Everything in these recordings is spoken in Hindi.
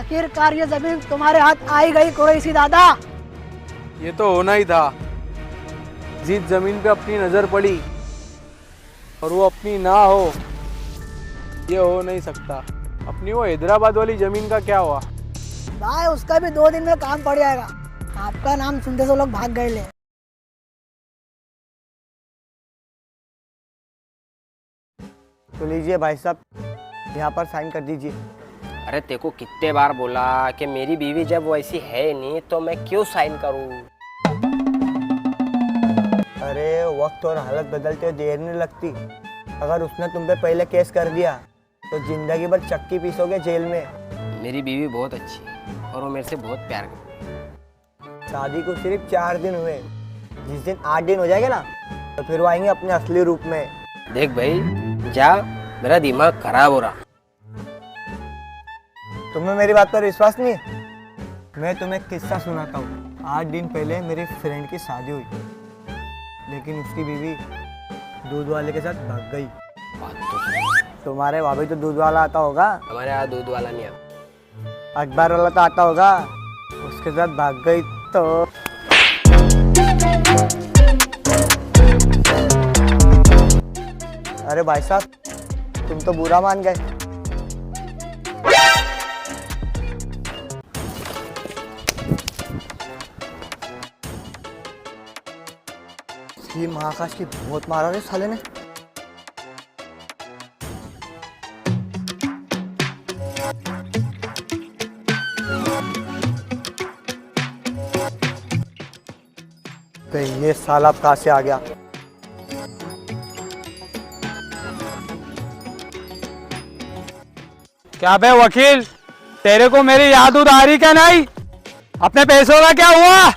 आखिरकार ये जमीन तुम्हारे हाथ आई गई कुरैशी दादा। ये तो होना ही था। जिस जमीन पे अपनी नजर पड़ी और वो अपनी ना हो, ये हो नहीं सकता। अपनी वो हैदराबाद वाली जमीन का क्या हुआ? भाई उसका भी 2 दिन में काम पड़ जाएगा। आपका नाम सुनते से लोग भाग गए ले। तो लीजिए भाई साहब, यहाँ पर साइन कर दीजिए। अरे तेको कितने बार बोला कि मेरी बीवी जब वैसी है नहीं तो मैं क्यों साइन करूं? अरे वक्त और हालत बदलते देर नहीं लगती। अगर उसने तुम पे पहले केस कर दिया तो जिंदगी भर चक्की पीसोगे जेल में। मेरी बीवी बहुत अच्छी है और वो मेरे से बहुत प्यार करती है। शादी को सिर्फ 4 दिन हुए, जिस दिन 8 दिन हो जाएंगे ना तो फिर वो आएंगे अपने असली रूप में। देख भाई जा, मेरा दिमाग खराब हो रहा। तुम्हें मेरी बात पर विश्वास नहीं है? मैं तुम्हें एक किस्सा सुनाता हूँ। 8 दिन पहले मेरी फ्रेंड की शादी हुई, लेकिन उसकी बीवी दूध वाले के साथ भाग गई। बात तो सही। तुम्हारे वहाँ भी तो दूध वाला आता होगा। हमारे यहाँ दूध वाला नहीं आता। अखबार वाला तो आता होगा। उसके साथ भाग गई तो अरे भाई साहब, तुम तो बुरा मान गए। ये महाकाश की बहुत मारा रे साले ने। तो ये साला अब कहाँ से आ गया? क्या बे वकील, तेरे को मेरी याद आ रही क्या नहीं? अपने पैसों का क्या हुआ?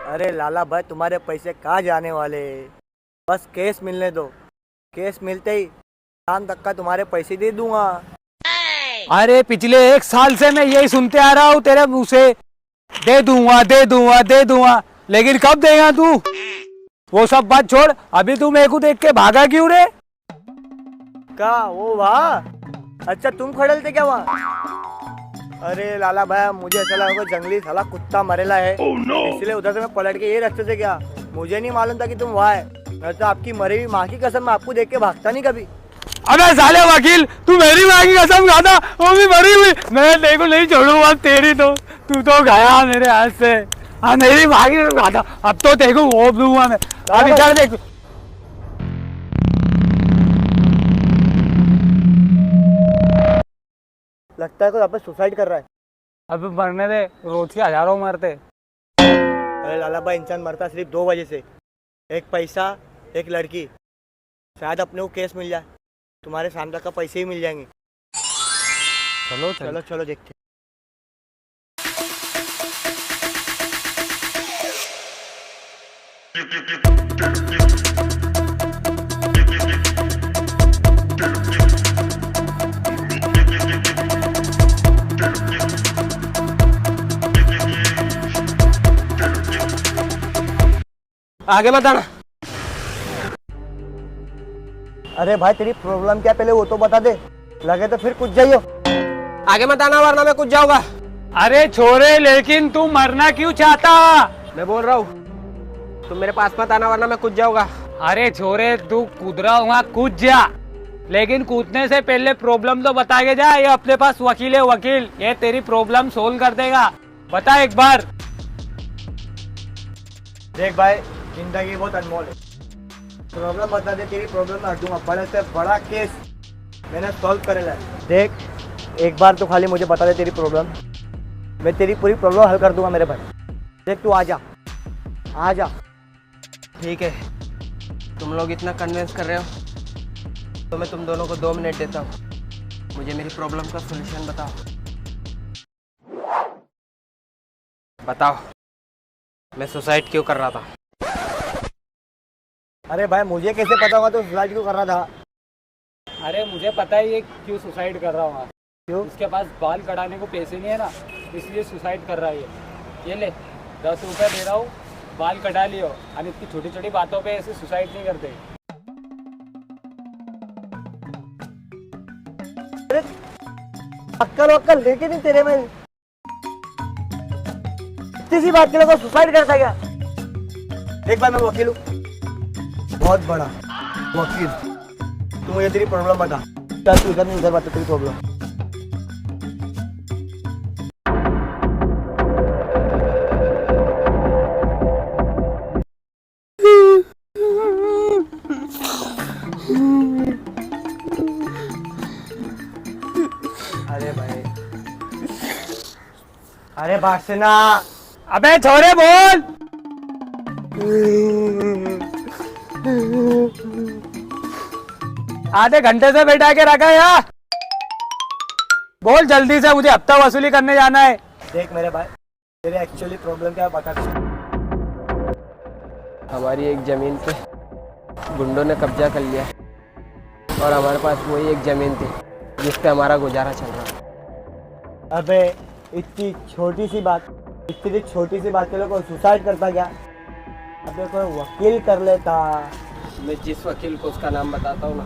अरे लाला भाई, तुम्हारे पैसे कहाँ जाने वाले? बस केस मिलने दो। केस मिलते ही शाम तक का तुम्हारे पैसे दे दूंगा। अरे पिछले 1 साल से मैं यही सुनते आ रहा हूँ तेरे मुंह से, दे दूंगा दे दूंगा दे दूंगा, लेकिन कब देगा तू? वो सब बात छोड़, अभी तू मेरे को देख के भागा क्यों रे? का वो वाह, अच्छा तुम खड़े थे क्या वहाँ? अरे लाला भाई, मुझे ऐसा लगा जंगली साला कुत्ता मरेला है। इसलिए उधर से मैं पलट के ये रास्ते से गया। मुझे नहीं मालूम था कि तुम वहाँ है। मैं तो आपकी मरी हुई माँ की कसम मैं आपको देख के भागता नहीं कभी। अबे साले वकील, तू मेरी माँ की कसम खाता, वो भी मरी हुई। मैं तेरे को नहीं छोड़ूंगा, तेरी तो तू तो गया मेरे हाथ से। हाँ मेरी माँ की कसम खाता, अब तो तेरे को वो दूंगा मैं। अभी चल देख। लगता है कोई वापस सुसाइड कर रहा है। अब मरने दे, रोज के हजारों मरते। अरे लाला भाई, इंसान मरता सिर्फ 2 वजह से, एक पैसा, एक लड़की। शायद अपने को केस मिल जाए, तुम्हारे शाम तक का पैसे ही मिल जाएंगे। चलो चलो चलो देखते। आगे बताना। अरे भाई, तेरी प्रॉब्लम क्या पहले वो तो बता दे, लगे तो फिर कुछ जाइयो। आगे मत आना वरना मैं कुछ जाऊंगा। अरे छोरे, लेकिन तू मरना क्यों चाहता? मैं बोल रहा हूँ तुम मेरे पास मत आना वरना मैं कुछ जाऊंगा। अरे छोरे, तू कूद रहा हुआ कूद जा, लेकिन कूदने से पहले प्रॉब्लम तो बता के जा। ये अपने पास वकील है, वकील, ये तेरी प्रॉब्लम सोल्व कर देगा। बता एक बार। देख भाई, जिंदगी बहुत अनमोल है। प्रॉब्लम बता दे, तेरी प्रॉब्लम में हट दूंगा। बड़े से बड़ा केस मैंने सॉल्व करेला है। देख, एक बार तो खाली मुझे बता दे तेरी प्रॉब्लम, मैं तेरी पूरी प्रॉब्लम हल कर दूंगा मेरे भाई। देख, तू आ जा, आ जा। ठीक है, तुम लोग इतना कन्विंस कर रहे हो तो मैं तुम दोनों को 2 मिनट देता हूँ। मुझे मेरी प्रॉब्लम का सॉल्यूशन बताओ। बताओ, मैं सुसाइड क्यों कर रहा था? अरे भाई, मुझे कैसे पता होगा तो सुसाइड क्यों कर रहा था? अरे मुझे पता है ये क्यों सुसाइड कर रहा हूँ। क्यों? उसके पास बाल कटाने को पैसे नहीं है ना, इसलिए सुसाइड कर रहा है ये ले 10 रुपये दे रहा हूँ, बाल कटा लियो। और इतनी छोटी छोटी बातों पे ऐसे सुसाइड नहीं करते। अक्कल वक्कल लेके नहीं तेरे में, इतनी सी बात के लिए सुसाइड करता क्या? एक बार मैं वकील हूँ, बहुत बड़ा वकील। तू मुझे तेरी प्रॉब्लम बता। चल तू इधर नहीं, इधर बता तेरी प्रॉब्लम। अरे भाई, अरे बासना, अबे छोरे बोल। आधे घंटे से बैठा के रखा है यार, बोल जल्दी से, मुझे हफ्ता वसूली करने जाना है। देख मेरे भाई, तेरे एक्चुअली प्रॉब्लम क्या है बता। हमारी एक ज़मीन पे गुंडों ने कब्जा कर लिया और हमारे पास वही एक ज़मीन थी जिस पे हमारा गुजारा चल रहा है। अबे इतनी छोटी सी बात के लिए कोई सुसाइड करता क्या? अबे कोई वकील कर लेता। मैं जिस वकील को उसका नाम बताता हूँ ना,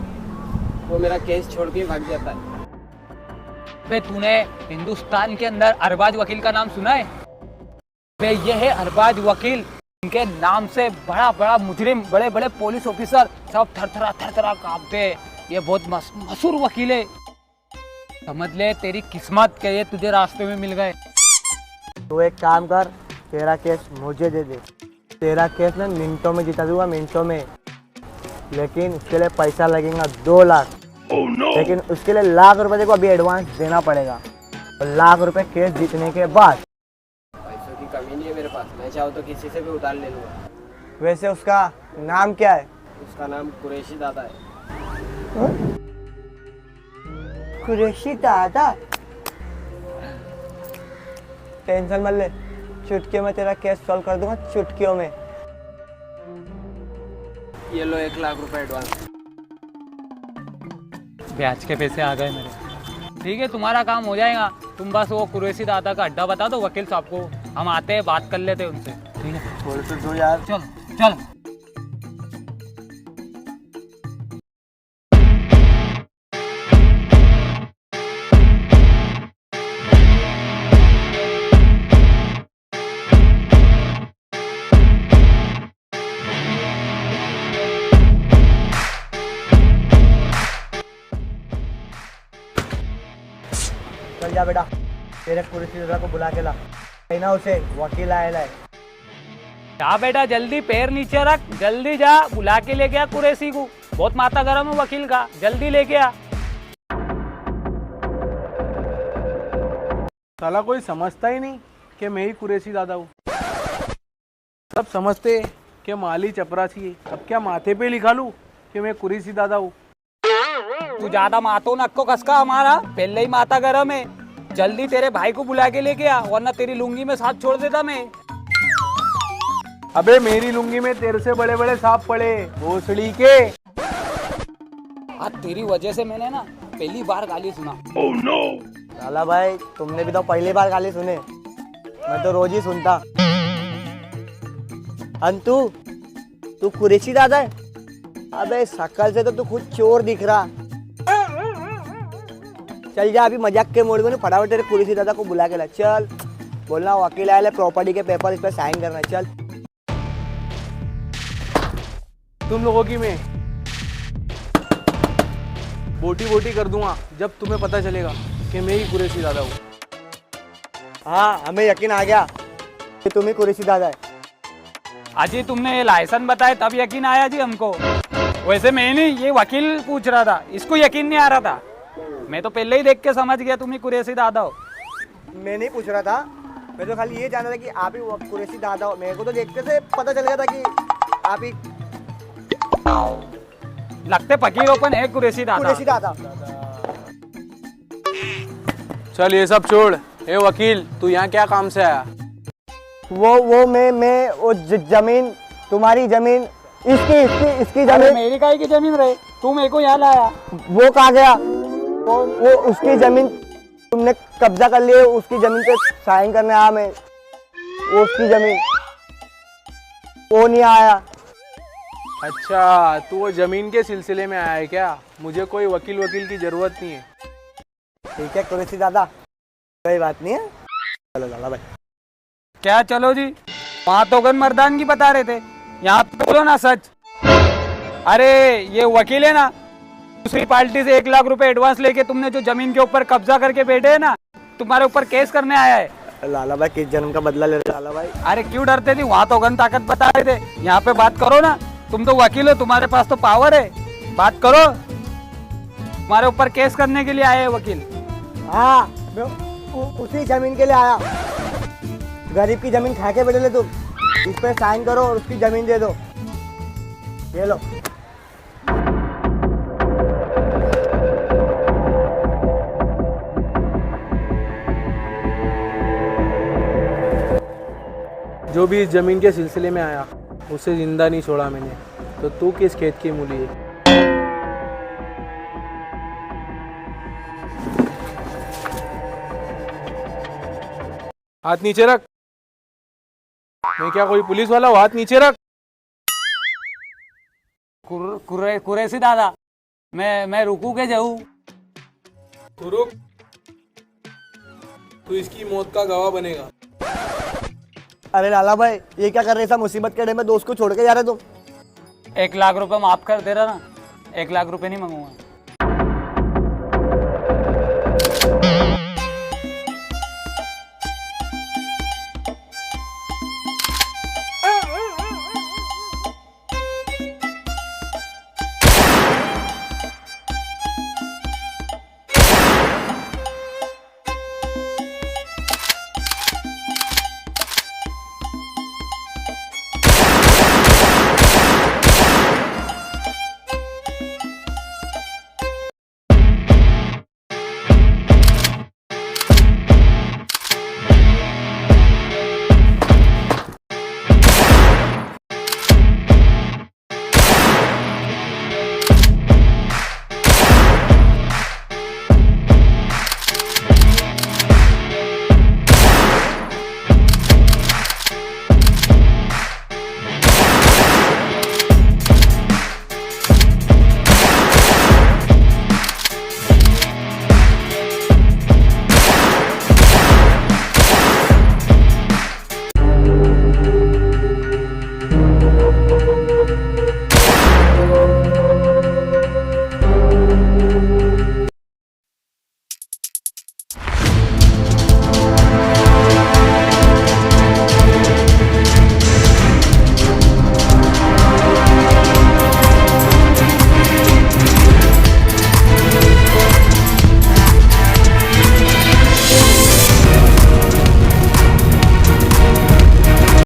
वो मेरा केस छोड़ के भाग जाता है। बे तूने हिंदुस्तान के अंदर अरबाज वकील का नाम सुना है? बे ये है अरबाज वकील। इनके नाम से बड़ा बड़ा मुजरिम, बड़े बड़े पुलिस ऑफिसर सब थर थरा कांपते। ये बहुत मशहूर वकील है। समझ ले तेरी किस्मत के ये तुझे रास्ते में मिल गए। तो एक काम कर, तेरा केस मुझे दे दे। तेरा केस मैं मिनटों में जिता दूंगा, मिनटों में। लेकिन उसके लिए पैसा लगेगा 2 लाख। लेकिन उसके लिए लाख रुपए को अभी एडवांस देना पड़ेगा, और लाख रुपए केस जीतने के बाद। पैसों की कमी नहीं है मेरे पास, मैं चाहूँ तो किसी से भी उधार ले लूँगा। वैसे उसका नाम क्या है? उसका नाम कुरैशी दादा है। कुरैशी दादा? टेंशन मत ले, चुटकियों में तेरा केस सॉल्व कर दूंगा, चुटकियों में। ये लो 1 लाख रुपए एडवांस। ब्याज के पैसे आ गए मेरे। ठीक है, तुम्हारा काम हो जाएगा। तुम बस वो कुरैशी दादा का अड्डा बता दो वकील साहब को, हम आते हैं, बात कर लेते हैं उनसे। ठीक है, बोल तो दो यार। चलो चलो। चल जा बेटा, तेरे कुरैशी दादा को बुला के ला। ना उसे वकील आएला है। जा बेटा, जल्दी पैर नीचे रख, जल्दी जा, बुला के लेके आ कुरैशी को। बहुत माथा गरम है वकील का, जल्दी लेके आ। साला कोई समझता ही नहीं कि मैं ही कुरैशी दादा हूँ। सब समझते कि माली चपरासी है। अब क्या माथे पे लिखा लूँ कि मैं कुरैशी दादा हूँ? तू ज्यादा मातो नक्को कसका, हमारा पहले ही माथा गरम है। जल्दी तेरे भाई को बुला के लेके आ, वरना तेरी लुंगी में सांप छोड़ देता मैं। अबे मेरी लुंगी में तेरे से बड़े बड़े सांप पड़े, भोसड़ी के। आज तेरी वजह से मैंने ना पहली बार गाली सुना। लाला भाई, तुमने भी तो पहली बार गाली सुने, मैं तो रोज ही सुनता। अंतु तू कुरैशी दादा है? अबे शकल से तो तू खुद चोर दिख रहा। चल जा, अभी मजाक के मोड में नहीं, फटाफट तेरे कुरैशी दादा को बुला के ला। चल, बोलना वकील आया, प्रॉपर्टी के पेपर इस पे साइन करना। चल। तुम लोगों की मैं बोटी कर दूंगा जब तुम्हें पता चलेगा कि मैं ही कुरैशी दादा हूँ। हाँ, हमें यकीन आ गया कि तुम ही कुरैशी दादा है। अजी तुमने ये लाइसेंस बताया तब यकीन आया जी हमको। वैसे मैं नहीं, ये वकील पूछ रहा था, इसको यकीन नहीं आ रहा था। मैं तो पहले ही देख के समझ गया तुम ही कुरैशी दादा हो। मैं नहीं पूछ रहा था, मैं तो खाली ये जान रहा था कि आप ही कुरैशी दादा हो। मेरे को तो देखते से पता चल गया था कि आप ही लगते फकीर ओपन है कुरैशी दादा। कुरैशी दादा। चल ये सब छोड़। ए वकील, तू यहाँ क्या काम से आया? वो मैं वो जमीन, तुम्हारी जमीन, इसकी अरे जमीन। मेरी काहे की जमीन रहे, तू मेरे को यहाँ लाया। वो कहाँ गया? वो उसकी जमीन तुमने कब्जा कर लिया, उसकी जमीन पे साइन करने आया मैं। वो उसकी जमीन, वो नहीं आया। अच्छा, तू वो जमीन के सिलसिले में आया है क्या? मुझे कोई वकील की जरूरत नहीं है। ठीक है कुरैशी दादा, कोई बात नहीं है। चलो लाला भाई। क्या चलो जी, वहां तो गन मर्दानगी बता रहे थे, यहाँ तो बोलो ना सच। अरे ये वकील है ना, दूसरी पार्टी से 1 लाख रुपए एडवांस लेके तुमने जो जमीन के ऊपर कब्जा करके बैठे है ना, तुम्हारे ऊपर केस करने आया है। लाला भाई किस जन्म का बदला ले रहे लाला भाई? अरे क्यों डरते थे, वहां तो गन ताकत बता रहे थे, यहाँ पे बात करो ना। तुम तो वकील हो, तुम्हारे पास तो पावर है, बात करो। तुम्हारे ऊपर केस करने के लिए आए हैं वकील। हाँ मैं उसी जमीन के लिए आया। गरीब की जमीन खा के बैठे ले तुम, इस पे साइन करो और उसकी जमीन दे दो। ये लो। जो भी इस जमीन के सिलसिले में आया उसे जिंदा नहीं छोड़ा मैंने, तो तू किस खेत की मूली है? हाथ नीचे रख। मैं क्या कोई पुलिस वाला हूँ? हाथ नीचे रख। कुरैशी दादा, मैं रुकू के जाऊँ? तू रुक, तू इसकी मौत का गवाह बनेगा। अरे लाला भाई ये क्या कर रहे, सब मुसीबत के टाइम में दोस्त को छोड़ के जा रहे तुम? 1 लाख रुपए माफ कर दे रहा ना, 1 लाख रुपए नहीं मांगूंगा।